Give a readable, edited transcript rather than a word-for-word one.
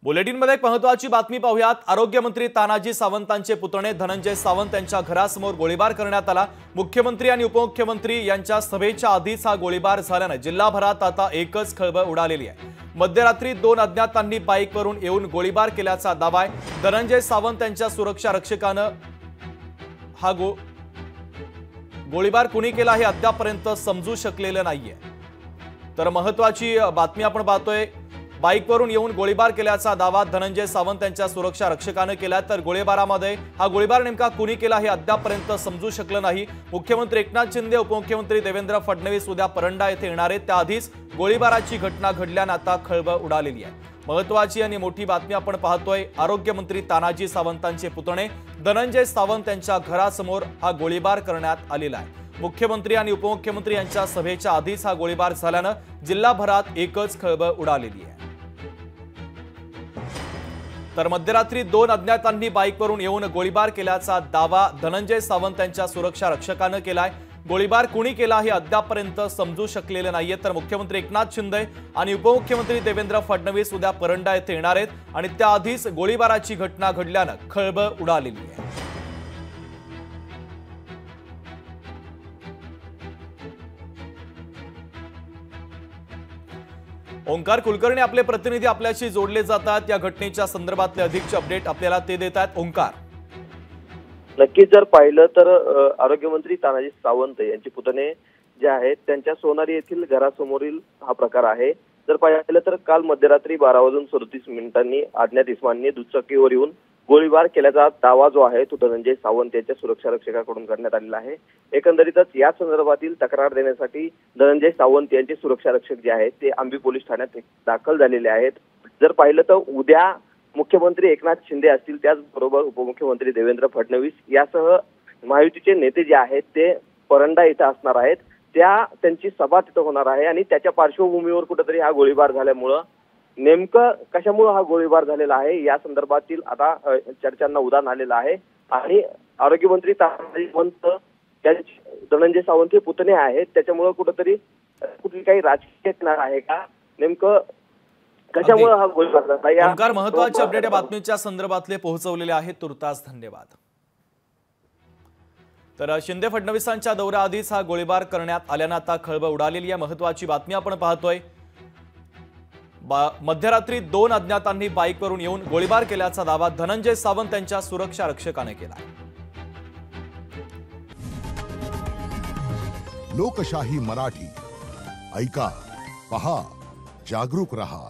बुलेटिनमध्ये एक महत्त्वाची बातमी पाहूयात। आरोग्यमंत्री तानाजी सावंतांचे पुतणे धनंजय सावंत यांच्या घरासमोर गोळीबार करण्यात आला। मुख्यमंत्री आणि उपमुख्यमंत्री यांच्या सभेच्या आधीच हा गोळीबार झाल्याने जिल्हाभरात आता एकच खळबळ उडालेली आहे। मध्यरात्री 2 अज्ञातांनी बाईकवरून येऊन गोळीबार केल्याचा दावा आहे। धनंजय सावंत यांच्या सुरक्षा रक्षकाने हा गोळीबार कुणी केला हे अद्यापर्यंत समजू शकलेलं नाहीये। तर महत्त्वाची बातमी आपण पाहतोय, बाईकवरून येऊन गोळीबार केल्याचा दावा धनंजय सावंत यांच्या सुरक्षा रक्षकाने केला। तर गोळीबारामध्ये हा गोळीबार नेमका कुणी केला हे अद्यापर्यंत समजू शकलं नाही। मुख्यमंत्री एकनाथ शिंदे, उपमुख्यमंत्री देवेंद्र फडणवीस उद्या परंडा येथे येणार आहेत। त्याआधीच गोळीबाराची घटना घडल्याने आता खळबळ उडालेली आहे। महत्त्वाची आणि मोठी बातमी आपण पाहतोय, आरोग्यमंत्री तानाजी सावंतांचे पुतणे धनंजय सावंत यांच्या घरासमोर हा गोळीबार करण्यात आलेला आहे। मुख्यमंत्री आणि उपमुख्यमंत्री यांच्या सभेच्या आधीच हा गोळीबार झाल्याने जिल्हाभरात एकच खळबळ उडालेली आहे। तर मध्यरात्री 2 अज्ञातांनी बाईकवरून येऊन गोळीबार केल्याचा दावा धनंजय सावंत यांच्या सुरक्षा रक्षकाने केलाय। गोळीबार कुणी केला हे अद्यापर्यंत समजू शकलेले नाहीये। तर मुख्यमंत्री एकनाथ शिंदे आणि उपमुख्यमंत्री देवेंद्र फडणवीस उद्या परंडा येथे येणार आहेत आणि त्याआधीच गोळीबाराची घटना घडल्याने खळबळ उडालेली आहे। ओंकार कुलकर्णी आपले प्रतिनिधी आपल्याशी जोडले जातात। या घटनेच्या संदर्भातले अधिकचे अपडेट आपल्याला ते देत आहेत। ओंकार, नक्कीच जर पाहिलं तर आरोग्यमंत्री तानाजी सावंत यांचे पुतणे जे आहेत त्यांच्या सोनारी येथील घरासमोरील हा प्रकार आहे। जर पाहिलं तर काल मध्यरात्री 12:37 अज्ञात इसमांनी दुचाकीवर येऊन गोळीबार केल्याचा दावा जो आहे तो धनंजय सावंत यांच्या सुरक्षा रक्षकाकडून करण्यात आलेला आहे। एकंदरीतच या संदर्भातील तक्रार देण्यासाठी धनंजय सावंत यांचे सुरक्षा रक्षक जे आहेत ते आंबी पोलीस ठाण्यात दाखल झालेले आहेत। जर पाहिलं तर उद्या मुख्यमंत्री एकनाथ शिंदे असतील, त्याचबरोबर उपमुख्यमंत्री देवेंद्र फडणवीस यासह महायुतीचे नेते जे आहेत ते परंडा इथं असणार आहेत। त्यांची सभा तिथं होणार आहे आणि त्याच्या पार्श्वभूमीवर कुठेतरी हा गोळीबार झाल्यामुळं नेमकं कशामुळे हा गोळीबार झालेला आहे या संदर्भातील आता चर्चांना उधाण आलेलं आहे। आणि आरोग्यमंत्री तानाजी सावंत धनंजय सावंत हे पुतणे आहेत, त्याच्यामुळे कुठेतरी कुठली काही राजकीय किनार आहे का, नेमकं कशामुळे हा गोळीबार झाला? ओंकार, महत्त्वाचे अपडेट या बातमीच्या संदर्भातले पोहोचवलेले आहेत, तुर्तास धन्यवाद। तर शिंदे फडणवीसांच्या दौऱ्याआधीच हा गोळीबार करण्यात आल्याने आता खळबळ उडालेली आहे। महत्त्वाची बातमी आपण पाहतोय, मध्यरात्री 2 अज्ञातांनी बाईकवरून येऊन गोळीबार केल्याचा दावा धनंजय सावंत यांच्या सुरक्षा रक्षकाने केला। लोकशाही मराठी ऐका, पहा, जागरूक रहा।